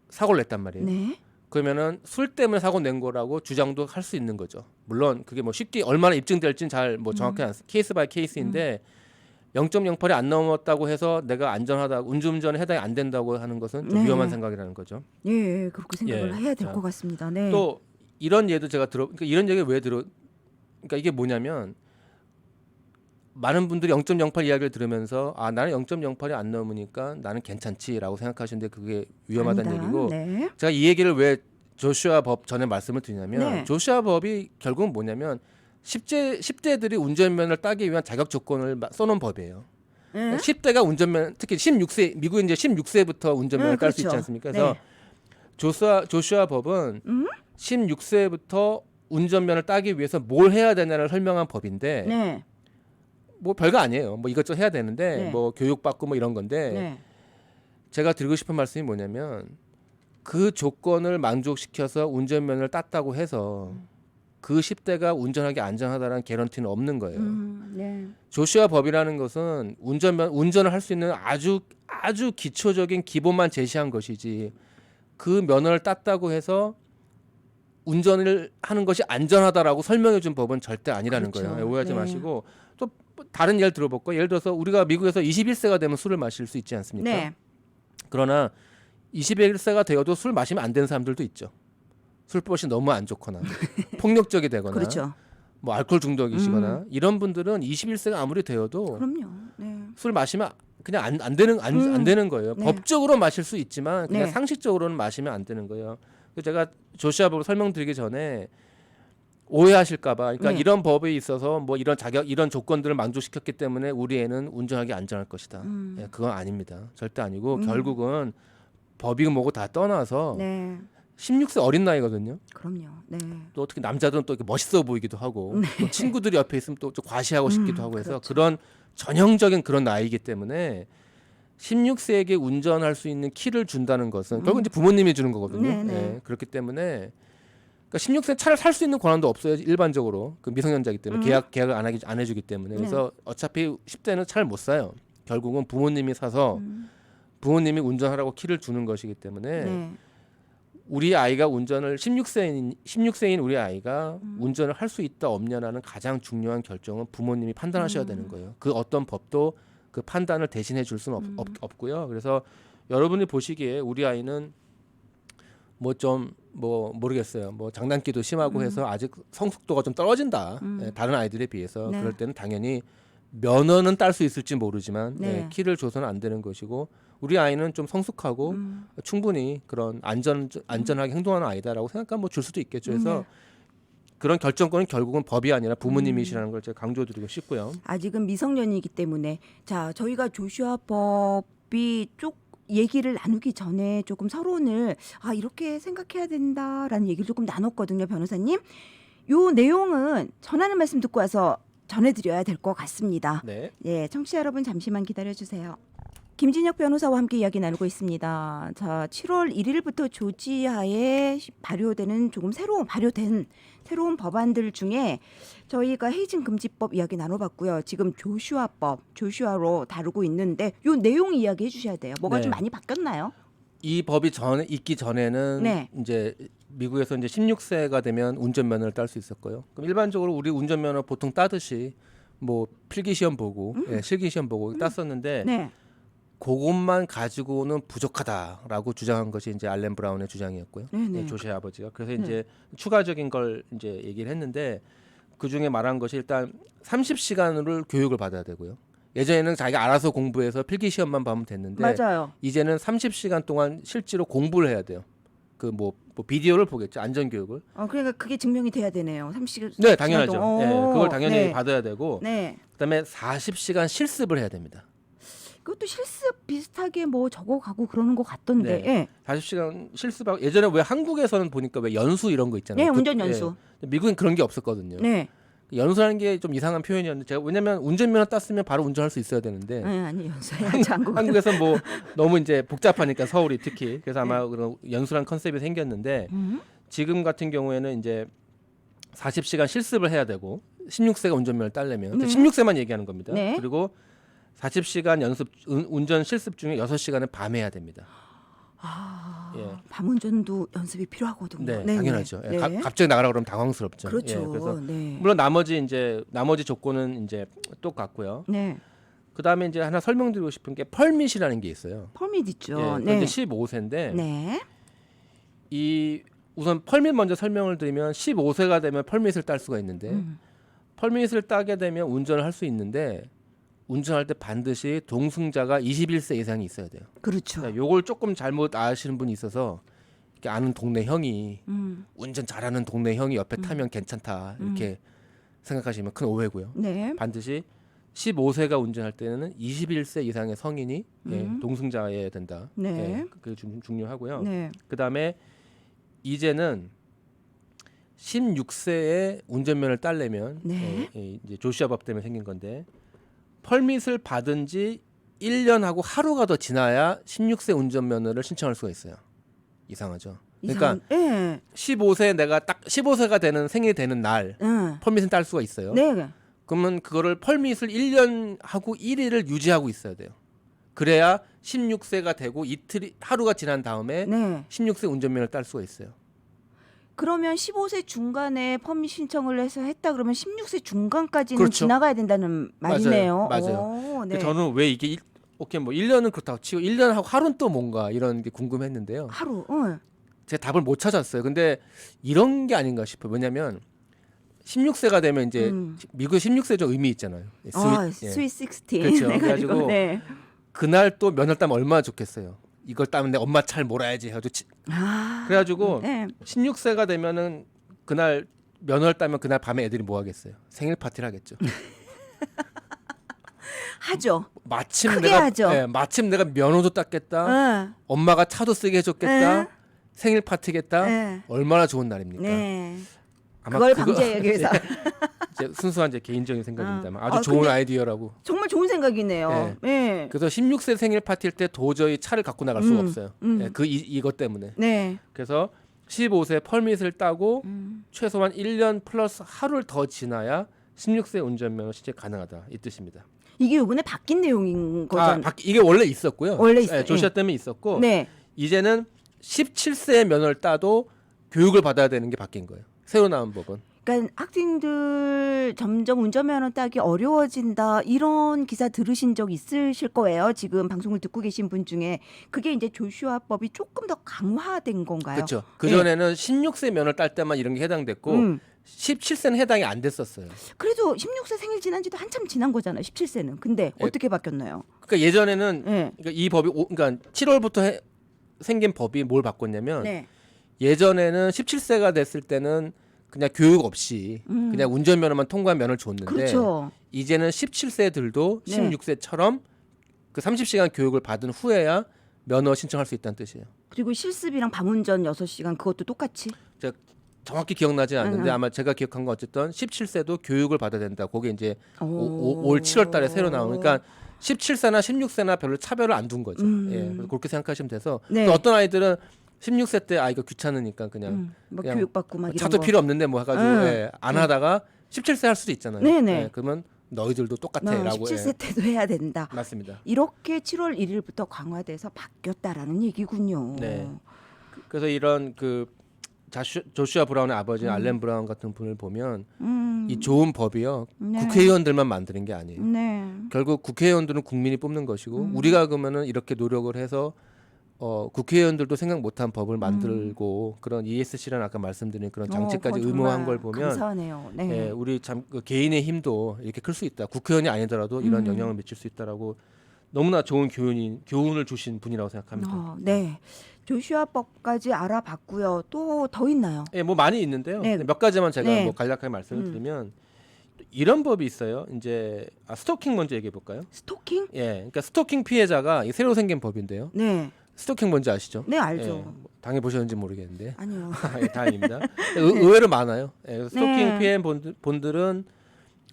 사고를 냈단 말이에요. 네. 그러면은 술 때문에 사고 낸 거라고 주장도 할 수 있는 거죠. 물론 그게 뭐 쉽게 얼마나 입증될지는 잘 뭐 정확히 케이스 바이 케이스인데 0.08이 안 넘었다고 해서 내가 안전하다고 음주운전에 해당이 안 된다고 하는 것은 좀 네. 위험한 생각이라는 거죠. 예, 그렇게 생각을 예. 해야 될 자, 것 같습니다. 네. 또 이런 예도 제가 그러니까 이런 얘기 왜 그러니까 이게 뭐냐면 많은 분들이 0.08 이야기를 들으면서 아 나는 0.08이 안 넘으니까 나는 괜찮지라고 생각하시는데 그게 위험하다는 아니다. 얘기고 네. 제가 이 얘기를 왜 조슈아 법 전에 말씀을 드리냐면 네. 조슈아 법이 결국은 뭐냐면 10대들이 운전면허를 따기 위한 자격 조건을 써놓은 법이에요. 네. 10대가 운전면 특히 16세 미국은 이제 16세부터 운전면허를 딸 수 있지 그렇죠. 않습니까? 그래서 네. 조슈아 법은 16세부터 운전면허를 따기 위해서 뭘 해야 되냐를 설명한 법인데 네. 뭐 별거 아니에요. 뭐 이것저것 해야 되는데 네. 뭐 교육받고 뭐 이런 건데 네. 제가 드리고 싶은 말씀이 뭐냐면 그 조건을 만족시켜서 운전면허를 땄다고 해서 그 10대가 운전하기 안전하다는 개런티는 없는 거예요. 네. 조슈아 법이라는 것은 운전을 할 수 있는 아주 기초적인 기본만 제시한 것이지 그 면허를 땄다고 해서 운전을 하는 것이 안전하다라고 설명해 준 법은 절대 아니라는 그렇죠. 거예요. 오해하지 네. 마시고 또 다른 예를 들어볼까요? 예를 들어서 우리가 미국에서 21세가 되면 술을 마실 수 있지 않습니까? 네. 그러나 21세가 되어도 술 마시면 안 되는 사람들도 있죠. 술버릇이 너무 안 좋거나 폭력적이 되거나 그렇죠. 뭐 알코올 중독이시거나 이런 분들은 21세가 아무리 되어도 그럼요. 네. 술 마시면 그냥 안 되는 거예요. 네. 법적으로 마실 수 있지만 그냥 네. 상식적으로는 마시면 안 되는 거예요. 그래서 제가 조시아법을 설명드리기 전에 오해하실까봐, 그러니까 네. 이런 법에 있어서 뭐 이런 이런 조건들을 만족시켰기 때문에 우리 애는 운전하기 안전할 것이다. 예, 그건 아닙니다. 절대 아니고 결국은 법이 뭐고 다 떠나서 네. 16세 어린 나이거든요. 그럼요. 네. 또 어떻게 남자들은 또 이렇게 멋있어 보이기도 하고 또 친구들이 옆에 있으면 또 좀 과시하고 싶기도 하고 해서 그렇죠. 그런 전형적인 그런 나이이기 때문에 16세에게 운전할 수 있는 키를 준다는 것은 결국 이제 부모님이 주는 거거든요. 네네. 예, 그렇기 때문에 그러니까 16세 차를 살 수 있는 권한도 없어요. 일반적으로 그 미성년자이기 때문에 계약을 안 해주기 때문에 그래서 어차피 10대는 차를 못 사요. 결국은 부모님이 사서 부모님이 운전하라고 키를 주는 것이기 때문에 네. 우리 아이가 운전을 16세인 우리 아이가 운전을 할 수 있다 없냐라는 가장 중요한 결정은 부모님이 판단하셔야 되는 거예요. 그 어떤 법도 그 판단을 대신해 줄 수는 없고요. 그래서 여러분이 보시기에 우리 아이는 뭐 좀 뭐 모르겠어요. 뭐 장난기도 심하고 해서 아직 성숙도가 좀 떨어진다. 다른 아이들에 비해서 네. 그럴 때는 당연히 면허는 딸 수 있을지 모르지만 네. 키를 줘서는 안 되는 것이고 우리 아이는 좀 성숙하고 충분히 그런 안전하게 행동하는 아이다라고 생각하면 뭐 줄 수도 있겠죠. 그래서 네. 그런 결정권은 결국은 법이 아니라 부모님이시라는 걸 제가 강조드리고 싶고요. 아직은 미성년이기 때문에 자 저희가 조슈아 법이 쭉 얘기를 나누기 전에 조금 서론을 이렇게 생각해야 된다라는 얘기를 조금 나눴거든요, 변호사님. 요 내용은 전하는 말씀 듣고 와서 전해드려야 될 것 같습니다. 네. 예, 청취자 여러분 잠시만 기다려주세요. 김진혁 변호사와 함께 이야기 나누고 있습니다. 자, 7월 1일부터 조지아에 발효되는 발효된 새로운 법안들 중에 저희가 헤이징 금지법 이야기 나눠봤고요. 지금 조슈아로 다루고 있는데 요 내용 이야기 해주셔야 돼요. 뭐가 네. 좀 많이 바뀌었나요? 이 법이 있기 전에는 네. 이제 미국에서 이제 16세가 되면 운전면허를 딸 수 있었고요. 그럼 일반적으로 우리 운전면허 보통 따듯이 뭐 필기 시험 보고 실기 시험 보고 땄었는데 네. 그것만 가지고는 부족하다라고 주장한 것이 이제 알렌 브라운의 주장이었고요. 네네. 조시의 아버지가 그래서 이제 추가적인 걸 이제 얘기를 했는데 그 중에 말한 것이 일단 30시간을 교육을 받아야 되고요. 예전에는 자기가 알아서 공부해서 필기 시험만 봐면 됐는데 맞아요. 이제는 30시간 동안 실제로 공부를 해야 돼요. 그 뭐 비디오를 보겠죠. 안전 교육을. 그러니까 그게 증명이 돼야 되네요. 30시간. 네, 당연하죠. 그걸 당연히 네. 받아야 되고 네. 그다음에 40시간 실습을 해야 됩니다. 그것도 실습 비슷하게 뭐 적어가고 그러는 것 같던데. 네. 예. 40시간 실습하고 예전에 왜 한국에서는 보니까 왜 연수 이런 거 있잖아요. 네, 운전 연수. 미국은 그런 게 없었거든요. 네. 연수라는 게 좀 이상한 표현이었는데 제가 왜냐면 운전면허 땄으면 바로 운전할 수 있어야 되는데 아니 연수해야지 한국. 한국에서 뭐 너무 이제 복잡하니까 서울이 특히 그래서 아마 그런 연수란 컨셉이 생겼는데 지금 같은 경우에는 이제 40시간 실습을 해야 되고 16세가 운전면허를 따려면 16세만 얘기하는 겁니다. 네. 그리고 40시간 운전 실습 중에 6시간은 밤에 해야 됩니다. 예. 밤운전도 연습이 필요하거든요. 네, 네, 당연하죠. 네. 예, 갑자기 나가라 그러면 당황스럽죠. 그렇죠. 예, 그래서 네. 물론 나머지 조건은 이제 똑같고요. 네. 그다음에 이제 하나 설명드리고 싶은 게 펄밋이라는 게 있어요. 펄밋 있죠. 예, 네. 이제 15세인데 네. 이 우선 펄밋 먼저 설명을 드리면 15세가 되면 펄밋을 딸 수가 있는데 펄밋을 따게 되면 운전을 할 수 있는데 운전할 때 반드시 동승자가 21세 이상이 있어야 돼요. 그렇죠. 그러니까 요걸 조금 잘못 아시는 분이 있어서 이렇게 아는 동네 형이 음. 운전 잘하는 동네 형이 옆에 타면 괜찮다 이렇게 생각하시면 큰 오해고요. 네. 반드시 15세가 운전할 때는 21세 이상의 성인이 동승자여야 된다. 네. 예, 그게 중요하고요. 네. 그다음에 이제는 16세에 운전면허를 따려면 네. 이제 조시아 법 때문에 생긴 건데 펄밋을 받은 지 1년하고 하루가 더 지나야 16세 운전면허를 신청할 수가 있어요. 이상하죠. 그러니까 예. 15세가 되는 생일이 되는 날 펄밋은 딸 수가 있어요. 네. 그러면 그거를 펄밋을 1년 하고 1일을 유지하고 있어야 돼요. 그래야 16세가 되고 하루가 지난 다음에 네. 16세 운전면허를 딸 수가 있어요. 그러면 15세 중간에 펌밋 신청을 해서 했다 그러면 16세 중간까지는 그렇죠. 지나가야 된다는 말이네요. 맞아요. 오, 네. 저는 왜 이게 오케이 뭐 1년은 그렇다고 치고 1년하고 하루는 또 뭔가 이런 게 궁금했는데요. 하루. 제가 답을 못 찾았어요. 근데 이런 게 아닌가 싶어요. 왜냐면 16세가 되면 이제 미국 16세죠 의미 있잖아요. 스윗 16. 그렇죠. 해가지고, 그래가지고 네. 그날 또 면허 따면 얼마나 좋겠어요. 이걸 따면 내 엄마 차를 몰아야지 해가지고 그래가지고 네. 16세가 되면은 그날 면허를 따면 그날 밤에 애들이 뭐 하겠어요? 생일 파티를 하겠죠. 하죠. 마침 크게 하죠. 마침 내가 면허도 땄겠다. 엄마가 차도 쓰게 해줬겠다. 생일 파티겠다. 얼마나 좋은 날입니까? 네. 아마 그걸 방지하기 위해서. 이제 순수한 제 개인적인 생각입니다만 아주 아, 좋은 근데 아이디어라고. 정말 좋은 생각이네요. 네. 네. 그래서 16세 생일 파티일 때 도저히 차를 갖고 나갈 수가 없어요. 이것 때문에. 네. 그래서 15세 펄밋을 따고 최소한 1년 플러스 하루를 더 지나야 16세 운전면허 신청 가능하다 이 뜻입니다. 이게 이번에 바뀐 내용인 거죠. 이게 원래 있었고요. 원래 있어요. 조시아 때문에 있었고 네. 이제는 17세의 면허를 따도 교육을 받아야 되는 게 바뀐 거예요. 새로 나온 법은. 그러니까 학생들 점점 운전면허 따기 어려워진다 이런 기사 들으신 적 있으실 거예요. 지금 방송을 듣고 계신 분 중에 그게 이제 조슈아법이 조금 더 강화된 건가요? 그렇죠. 그 전에는 16세 면허를 딸 때만 이런 게 해당됐고 17세는 해당이 안 됐었어요. 그래도 16세 생일 지난 지도 한참 지난 거잖아요. 17세는. 근데 예. 어떻게 바뀌었나요? 그러니까 예전에는 네. 그러니까 이 법이 그러니까 7월부터 생긴 법이 뭘 바꿨냐면 네. 예전에는 17세가 됐을 때는 그냥 교육 없이 그냥 운전면허만 통과한 면허를 줬는데 그렇죠. 이제는 17세들도 네. 16세처럼 그 30시간 교육을 받은 후에야 면허 신청할 수 있다는 뜻이에요. 그리고 실습이랑 밤운전 6시간 그것도 똑같이? 제가 정확히 기억나지 않는데 아마 제가 기억한 건 어쨌든 17세도 교육을 받아야 된다. 그게 이제 올 7월 달에 새로 나오니까 17세나 16세나 별로 차별을 안 둔 거죠. 예, 그래서 그렇게 생각하시면 돼서 네. 또 어떤 아이들은 16세 때 이거 귀찮으니까 그냥 뭐 그냥 교육받고 막 이런 차도 거. 필요 없는데 뭐 해가지고 예, 안 하다가 17세 할 수도 있잖아요. 네네. 예, 그러면 너희들도 똑같아라고 17세 때도 해야 된다. 맞습니다. 이렇게 7월 1일부터 강화돼서 바뀌었다라는 얘기군요. 네. 그래서 이런 그 조슈아 브라운의 아버지 알렌 브라운 같은 분을 보면 이 좋은 법이요 네. 국회의원들만 만드는 게 아니에요. 네. 결국 국회의원들은 국민이 뽑는 것이고 우리가 그러면은 이렇게 노력을 해서 국회의원들도 생각 못한 법을 만들고 그런 ESC라는 아까 말씀드린 그런 장치까지 그거 의무화한 정말 걸 보면 감사하네요. 네. 예, 우리 참 그 개인의 힘도 이렇게 클 수 있다. 국회의원이 아니더라도 이런 영향을 미칠 수 있다라고 너무나 좋은 교훈을 주신 분이라고 생각합니다. 네. 조슈아법까지 알아봤고요. 또 더 있나요? 예, 뭐 많이 있는데요. 네. 몇 가지만 제가 네. 뭐 간략하게 말씀을 드리면 이런 법이 있어요. 이제 스토킹 먼저 얘기해 볼까요? 스토킹? 예, 그러니까 스토킹 피해자가 이 새로 생긴 법인데요. 네. 스토킹 뭔지 아시죠? 네, 알죠. 뭐 당해 보셨는지 모르겠는데 아니요. 예, 다행입니다. 의외로 많아요. 예, 스토킹 네. 피해 본들은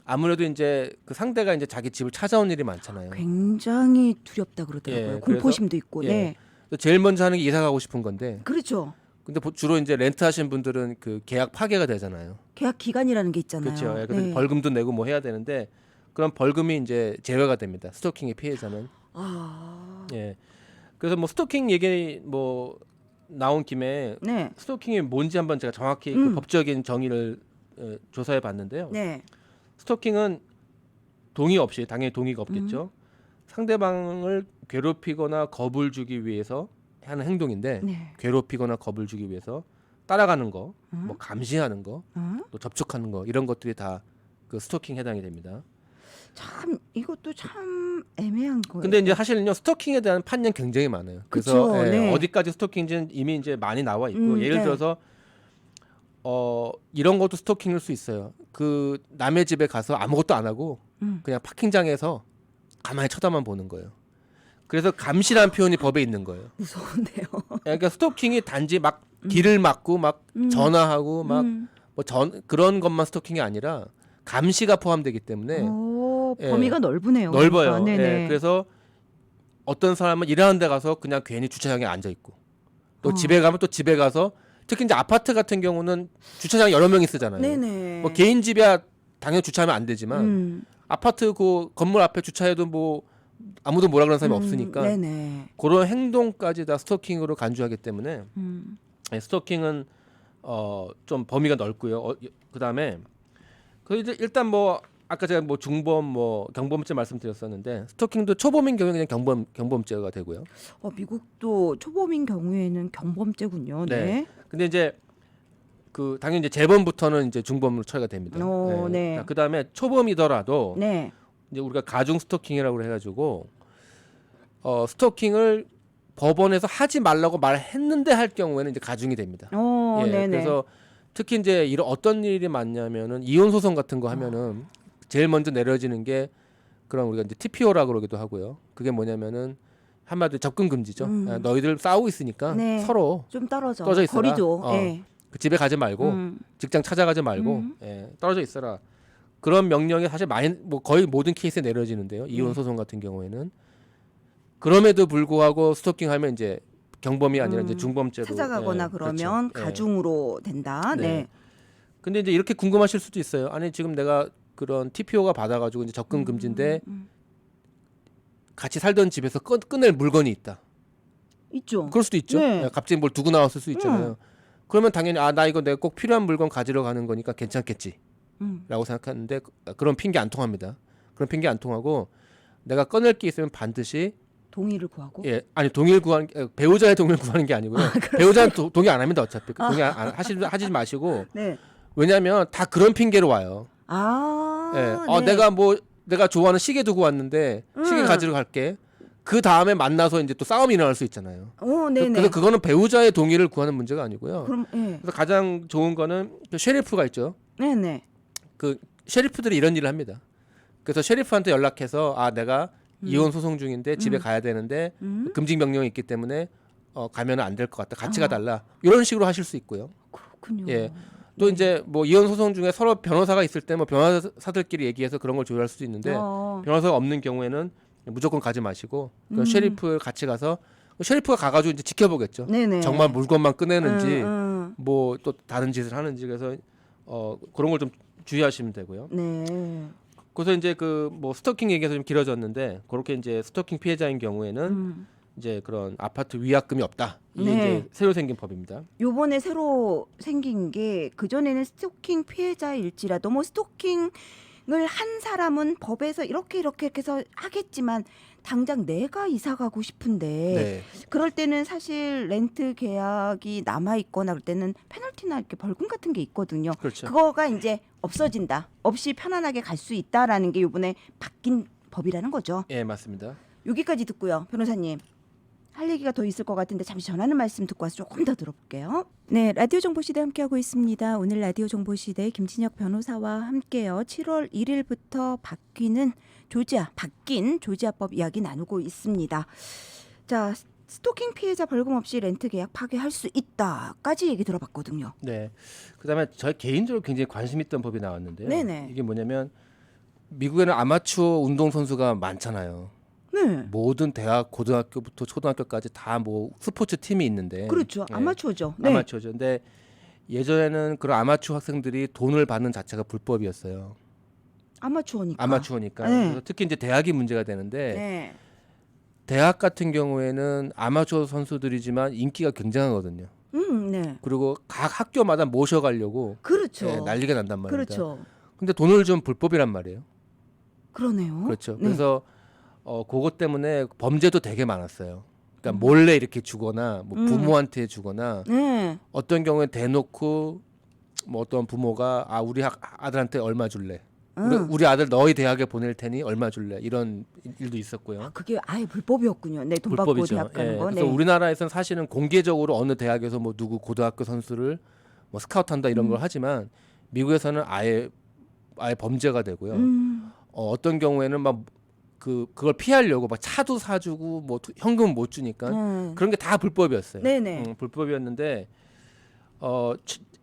아무래도 이제 그 상대가 이제 자기 집을 찾아온 일이 많잖아요. 굉장히 두렵다 그러더라고요. 예, 공포심도 있고. 예. 네. 제일 먼저 하는 게 이사 가고 싶은 건데, 그렇죠. 근데 주로 이제 렌트 하신 분들은 그 계약 파기가 되잖아요. 계약 기간이라는 게 있잖아요. 그렇죠. 예, 그래서 네. 벌금도 내고 뭐 해야 되는데 그런 벌금이 이제 제외가 됩니다. 스토킹의 피해자는. 예. 그래서 뭐 스토킹 얘기 뭐 나온 김에 네. 스토킹이 뭔지 한번 제가 정확히 그 법적인 정의를 조사해 봤는데요. 네. 스토킹은 동의 없이 당연히 동의가 없겠죠. 상대방을 괴롭히거나 겁을 주기 위해서 하는 행동인데 네. 괴롭히거나 겁을 주기 위해서 따라가는 거, 뭐 감시하는 거, 또 접촉하는 거 이런 것들이 다 그 스토킹 해당이 됩니다. 참 이것도 참 애매한 거예요. 근데 이제 사실은요 스토킹에 대한 판례는 굉장히 많아요. 그래서 그쵸, 네. 어디까지 스토킹인지는 이미 이제 많이 나와 있고 예를 네. 들어서 이런 것도 스토킹일 수 있어요. 그 남의 집에 가서 아무것도 안 하고 그냥 파킹장에서 가만히 쳐다만 보는 거예요. 그래서 감시라는 표현이 법에 있는 거예요. 무서운데요. 그러니까 스토킹이 단지 막 길을 막고 막 전화하고 막 뭐 그런 것만 스토킹이 아니라 감시가 포함되기 때문에 예. 범위가 넓으네요. 넓어요. 그러니까. 네네. 예, 그래서 어떤 사람은 일하는 데 가서 그냥 괜히 주차장에 앉아 있고 또 집에 가면 또 집에 가서 특히 이제 아파트 같은 경우는 주차장 여러 명이 쓰잖아요. 네네. 뭐 개인 집이야 당연히 주차하면 안 되지만 아파트 그 건물 앞에 주차해도 뭐 아무도 뭐라 그러는 사람이 없으니까 네네. 그런 행동까지 다 스토킹으로 간주하기 때문에 예, 스토킹은 좀 범위가 넓고요. 그다음에 그 이제 일단 뭐 아까 제가 뭐 중범 뭐 경범죄 말씀드렸었는데 스토킹도 초범인 경우에 그냥 경범죄가 되고요. 미국도 초범인 경우에는 경범죄군요. 네. 근데 이제 그 당연히 이제 재범부터는 이제 중범으로 처리가 됩니다. 네. 자, 그다음에 초범이더라도 네. 이제 우리가 가중 스토킹이라고 해가지고 스토킹을 법원에서 하지 말라고 말했는데 할 경우에는 이제 가중이 됩니다. 예, 네네. 그래서 특히 이제 이런 어떤 일이 많냐면은 이혼 소송 같은 거 하면은 제일 먼저 내려지는 게 그런 우리가 이제 TPO라고 그러기도 하고요. 그게 뭐냐면은 한마디로 접근 금지죠. 너희들 싸우고 있으니까 네. 서로 좀 떨어져 있어라. 거리도. 네. 그 집에 가지 말고 직장 찾아가지 말고 떨어져 있어라. 그런 명령이 사실 많이 뭐 거의 모든 케이스에 내려지는데요. 이혼 소송 같은 경우에는 그럼에도 불구하고 스토킹하면 이제 경범이 아니라 이제 중범죄로 찾아가거나 그러면 그렇죠. 가중으로 된다. 네. 근데 이제 이렇게 궁금하실 수도 있어요. 아니 지금 내가 그런 TPO가 받아가지고 이제 접근 금지인데 같이 살던 집에서 꺼낼 물건이 있다. 있죠. 그럴 수도 있죠. 네. 갑자기 뭘 두고 나왔을 수 있잖아요. 그러면 당연히 나 이거 내가 꼭 필요한 물건 가지러 가는 거니까 괜찮겠지 라고 생각하는데 그런 핑계 안 통합니다. 그런 핑계 안 통하고 내가 꺼낼 게 있으면 반드시 동의를 구하고. 아니 동의를 구하는 배우자의 동의를 구하는 게 아니고요. 배우자는 동의 안 합니다. 어차피 동의 하지 마시고. 네. 왜냐하면 다 그런 핑계로 와요. 네. 내가 좋아하는 시계 두고 왔는데 시계 가지러 갈게. 그 다음에 만나서 이제 또 싸움이 일어날 수 있잖아요. 네네. 그래서 그거는 배우자의 동의를 구하는 문제가 아니고요. 그럼 그래서 가장 좋은 거는 그 셰리프가 있죠. 네네. 그 셰리프들이 이런 일을 합니다. 그래서 셰리프한테 연락해서 내가 이혼 소송 중인데 집에 가야 되는데 금직 명령이 있기 때문에 가면 안 될 것 같다. 같이 가달라. 이런 식으로 하실 수 있고요. 그렇군요. 예. 또 이제 뭐 이혼 소송 중에 서로 변호사가 있을 때 뭐 변호사들끼리 얘기해서 그런 걸 조율할 수도 있는데 변호사가 없는 경우에는 무조건 가지 마시고 그 셰리프 같이 가서 셰리프가 가가지고 이제 지켜보겠죠. 네네. 정말 물건만 꺼내는지 뭐 또 다른 짓을 하는지 그래서 그런 걸 좀 주의하시면 되고요. 네. 그래서 이제 그 뭐 스토킹 얘기가 좀 길어졌는데 그렇게 이제 스토킹 피해자인 경우에는 이제 그런 아파트 위약금이 없다. 이게 네. 이제 새로 생긴 법입니다. 요번에 새로 생긴 게 그전에는 스토킹 피해자일지라도 뭐 스토킹을 한 사람은 법에서 이렇게 해서 하겠지만 당장 내가 이사 가고 싶은데 네. 그럴 때는 사실 렌트 계약이 남아 있거나 그럴 때는 페널티나 이렇게 벌금 같은 게 있거든요. 그렇죠. 그거가 이제 없어진다. 없이 편안하게 갈 수 있다라는 게 요번에 바뀐 법이라는 거죠. 예, 맞습니다. 여기까지 듣고요. 변호사님. 할 얘기가 더 있을 것 같은데 잠시 전하는 말씀 듣고 와서 조금 더 들어볼게요. 네, 라디오 정보시대 함께하고 있습니다. 오늘 라디오 정보시대 김진혁 변호사와 함께요. 7월 1일부터 바뀐 조지아법 이야기 나누고 있습니다. 자, 스토킹 피해자 벌금 없이 렌트 계약 파기할 수 있다까지 얘기 들어봤거든요. 네. 그다음에 저 개인적으로 굉장히 관심 있던 법이 나왔는데요. 네네. 이게 뭐냐면 미국에는 아마추어 운동 선수가 많잖아요. 네. 모든 대학, 고등학교부터 초등학교까지 다 뭐 스포츠 팀이 있는데. 그렇죠. 예, 아마추어죠. 네. 아마추어죠. 근데 예전에는 그런 아마추어 학생들이 돈을 받는 자체가 불법이었어요. 아마추어니까. 아마추어니까. 네. 그래서 특히 이제 대학이 문제가 되는데 네. 대학 같은 경우에는 아마추어 선수들이지만 인기가 굉장하거든요. 네. 그리고 각 학교마다 모셔가려고 그렇죠. 난리가 난단 말이죠. 그렇죠. 근데 돈을 좀 불법이란 말이에요. 그러네요. 그렇죠. 네. 그래서 그것 때문에 범죄도 되게 많았어요. 그러니까 몰래 이렇게 주거나 뭐 부모한테 주거나 네. 어떤 경우에 대놓고 뭐 어떤 부모가 우리 아들한테 얼마 줄래? 우리 아들 너희 대학에 보낼 테니 얼마 줄래? 이런 일도 있었고요. 그게 아예 불법이었군요. 네, 돈 받고 불법이죠. 대학 가는 거. 그래서 네. 우리나라에서는 사실은 공개적으로 어느 대학에서 뭐 누구 고등학교 선수를 뭐 스카우트한다 이런 걸 하지만 미국에서는 아예 범죄가 되고요. 어떤 경우에는 막 그걸 피하려고 막 차도 사주고 뭐 현금 못 주니까 그런 게 다 불법이었어요. 네네. 불법이었는데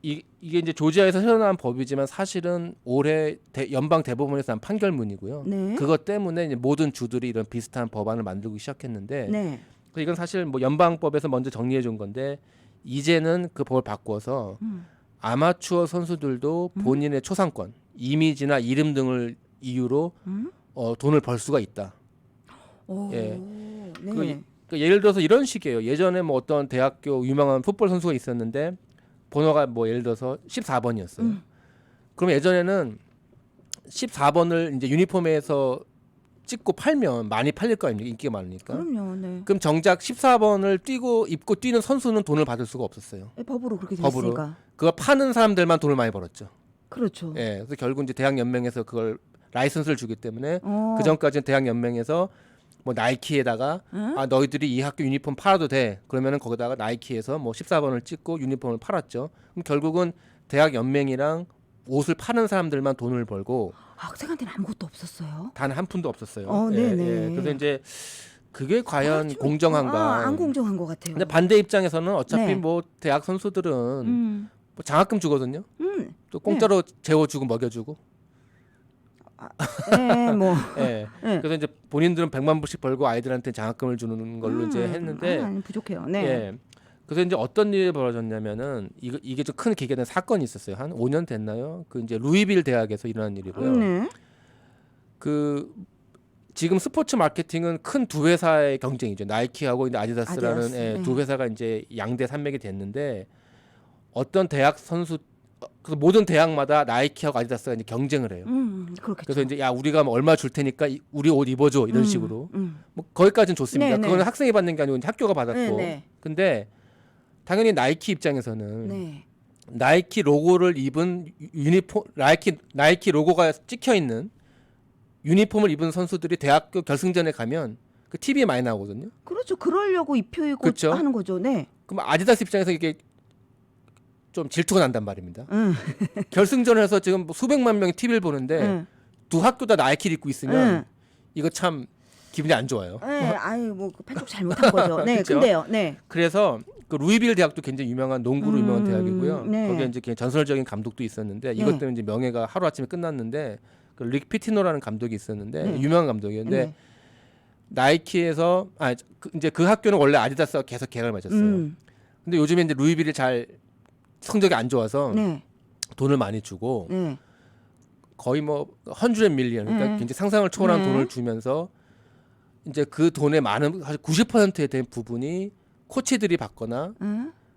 이게 이제 조지아에서 새로 나온 법이지만 사실은 올해 연방 대법원에서 난 판결문이고요. 네. 그것 때문에 이제 모든 주들이 이런 비슷한 법안을 만들기 시작했는데 네. 이건 사실 뭐 연방법에서 먼저 정리해 준 건데 이제는 그 법을 바꿔서 아마추어 선수들도 본인의 초상권, 이미지나 이름 등을 이유로 돈을 벌 수가 있다. 오. 예. 네. 예를 들어서 이런 식이에요. 예전에 뭐 어떤 대학교 유명한 풋볼 선수가 있었는데 번호가 뭐 예를 들어서 14번이었어요. 그럼 예전에는 14번을 이제 유니폼에서 찍고 팔면 많이 팔릴 거 아닙니까? 인기가 많으니까. 그럼요. 네. 그럼 정작 14번을 입고 뛰는 선수는 돈을 받을 수가 없었어요. 법으로 그렇게 법으로. 됐으니까. 그거 파는 사람들만 돈을 많이 벌었죠. 그렇죠. 예. 그래서 결국 이제 대학 연맹에서 그걸 라이선스를 주기 때문에 어. 그 전까지는 대학 연맹에서 뭐 나이키에다가 너희들이 이 학교 유니폼 팔아도 돼. 그러면은 거기다가 나이키에서 뭐 14번을 찍고 유니폼을 팔았죠. 그럼 결국은 대학 연맹이랑 옷을 파는 사람들만 돈을 벌고 학생한테는 아무것도 없었어요. 단 한 푼도 없었어요. 네네. 그래서 이제 그게 과연 공정한가? 안 공정한 것 같아요. 근데 반대 입장에서는 어차피 네. 뭐 대학 선수들은 뭐 장학금 주거든요. 또 공짜로 재워주고 먹여주고. 네, 뭐. 예. 네. 그래서 이제 본인들은 100만 불씩 벌고 아이들한테 장학금을 주는 걸로 이제 했는데 아니, 부족해요. 네. 예. 그래서 이제 어떤 일이 벌어졌냐면은 이게 좀 큰 계기가 된 사건이 있었어요. 한 5년 됐나요? 그 이제 루이빌 대학에서 일어난 일이고요. 네. 그 지금 스포츠 마케팅은 큰 두 회사의 경쟁이죠. 나이키하고 이제 아디다스라는 아디다스, 네. 두 회사가 이제 양대 산맥이 됐는데 어떤 대학 선수 그 모든 대학마다 나이키하고 아디다스가 이제 경쟁을 해요. 그렇겠죠. 그래서 이제 야 우리가 뭐 얼마 줄 테니까 우리 옷 입어줘 이런 식으로. 뭐 거기까지는 좋습니다. 네, 그거는 네. 학생이 받는 게 아니고 이제 학교가 받았고. 네, 네. 근데 당연히 나이키 입장에서는 네. 나이키 로고를 입은 유니폼 나이키 로고가 찍혀 있는 유니폼을 입은 선수들이 대학교 결승전에 가면 그 TV에 많이 나오거든요. 그렇죠. 그러려고 입혀이고 그렇죠. 하는 거죠. 네. 그럼 아디다스 입장에서 이게 좀 질투가 난단 말입니다. 결승전에서 지금 뭐 수백만 명이 TV를 보는데 두 학교 다 나이키를 입고 있으면 이거 참 기분이 안 좋아요. 네. 아유 뭐그 판독 잘못한 거죠. 네. 그쵸? 근데요. 네. 그래서 그 루이빌 대학도 굉장히 유명한 농구로 유명한 대학이고요. 네. 거기에 이제 굉장히 전설적인 감독도 있었는데 이것 때문에 이제 명예가 하루 아침에 끝났는데 그 릭 피티노라는 감독이 있었는데 유명한 감독이었는데 네. 나이키에서 이제 그 학교는 원래 아디다스와 계속 계약을 맺었어요. 근데 요즘에 이제 루이빌이 잘 성적이 안 좋아서 네. 돈을 많이 주고 네. 거의 뭐 100 밀리언 그러니까 굉장히 상상을 초월한 돈을 주면서 이제 그 돈의 많은 90%에 대한 부분이 코치들이 받거나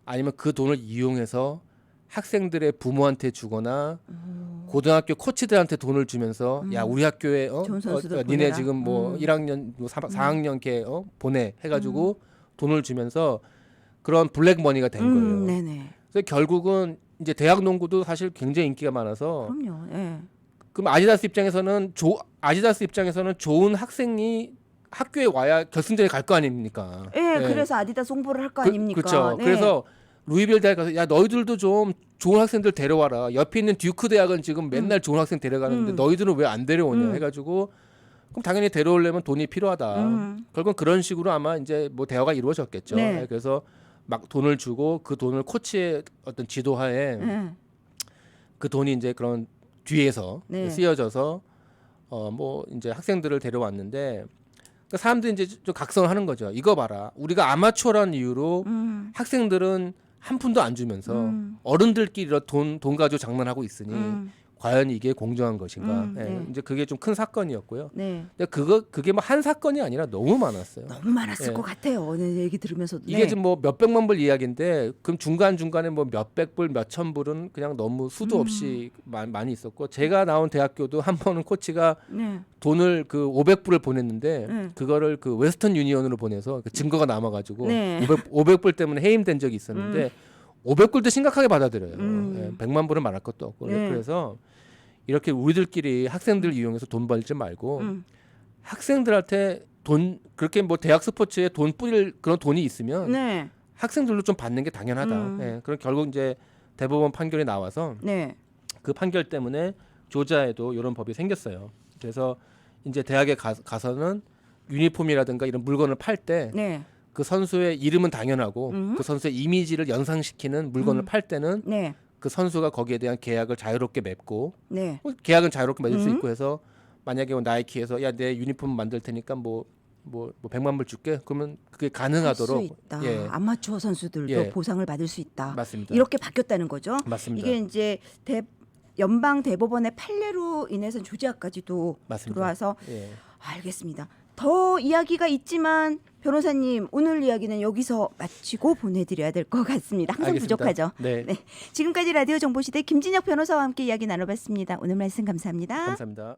아니면 그 돈을 이용해서 학생들의 부모한테 주거나 고등학교 코치들한테 돈을 주면서 야 우리 학교에 좋은 선수들 니네 보내라. 지금 뭐 1학년 뭐 4학년 걔 보내 해가지고 돈을 주면서 그런 블랙머니가 된 거예요. 네네. 그래서 결국은 이제 대학 농구도 사실 굉장히 인기가 많아서 그럼요. 예. 그럼 아디다스 입장에서는 좋은 학생이 학교에 와야 결승전에 갈 거 아닙니까? 예, 그래서 아디다스 홍보를 할 거 아닙니까? 그렇죠. 네. 그래서 루이빌 대학 가서 야 너희들도 좀 좋은 학생들 데려와라. 옆에 있는 듀크 대학은 지금 맨날 좋은 학생 데려가는데 너희들은 왜 안 데려오냐 해가지고 그럼 당연히 데려오려면 돈이 필요하다. 결국은 그런 식으로 아마 이제 뭐 대화가 이루어졌겠죠. 네. 그래서 막 돈을 주고 그 돈을 코치의 어떤 지도하에 그 돈이 이제 그런 뒤에서 네. 쓰여져서 뭐 이제 학생들을 데려왔는데 그러니까 사람들이 이제 좀 각성을 하는 거죠. 이거 봐라. 우리가 아마추어라는 이유로 학생들은 한 푼도 안 주면서 어른들끼리 돈 가지고 장난하고 있으니 과연 이게 공정한 것인가? 예, 네. 이제 그게 좀 큰 사건이었고요. 네. 근데 그게 뭐 한 사건이 아니라 너무 많았어요. 너무 많았을 예. 것 같아요. 네, 얘기 들으면서. 이게 지금 뭐 몇백만 불 이야기인데 그럼 중간중간에 뭐 몇백 불, 몇천 불은 그냥 너무 수도 없이 많이 있었고 제가 나온 대학교도 한 번은 코치가 네. 돈을 그 500불을 보냈는데 그거를 그 웨스턴 유니언으로 보내서 그 증거가 남아가지고 네. 500불 때문에 해임된 적이 있었는데 500불도 심각하게 받아들여요. 예, 100만 불은 말할 것도 없고 네. 그래서 이렇게 우리들끼리 학생들 이용해서 돈 벌지 말고 학생들한테 돈 그렇게 뭐 대학 스포츠에 돈 뿌릴 그런 돈이 있으면 네. 학생들도 좀 받는 게 당연하다. 예, 그럼 결국 이제 대법원 판결이 나와서 네. 그 판결 때문에 조지아에도 이런 법이 생겼어요. 그래서 이제 대학에 가서는 유니폼이라든가 이런 물건을 팔 때 네. 그 선수의 이름은 당연하고 그 선수의 이미지를 연상시키는 물건을 팔 때는 네. 그 선수가 거기에 대한 계약을 자유롭게 맺고 네. 계약은 자유롭게 맺을 수 있고 해서 만약에 뭐 나이키에서 야 내 유니폼 만들 테니까 뭐 100만 불 줄게 그러면 그게 가능하도록 할 수 있다. 예, 아마추어 선수들도 예. 보상을 받을 수 있다. 맞습니다. 이렇게 바뀌었다는 거죠. 맞습니다. 이게 이제 연방 대법원의 판례로 인해서 조지아까지도 맞습니다. 들어와서 예. 알겠습니다. 더 이야기가 있지만 변호사님 오늘 이야기는 여기서 마치고 보내드려야 될 것 같습니다. 항상 알겠습니다. 부족하죠. 네. 지금까지 라디오 정보시대 김진혁 변호사와 함께 이야기 나눠봤습니다. 오늘 말씀 감사합니다. 감사합니다.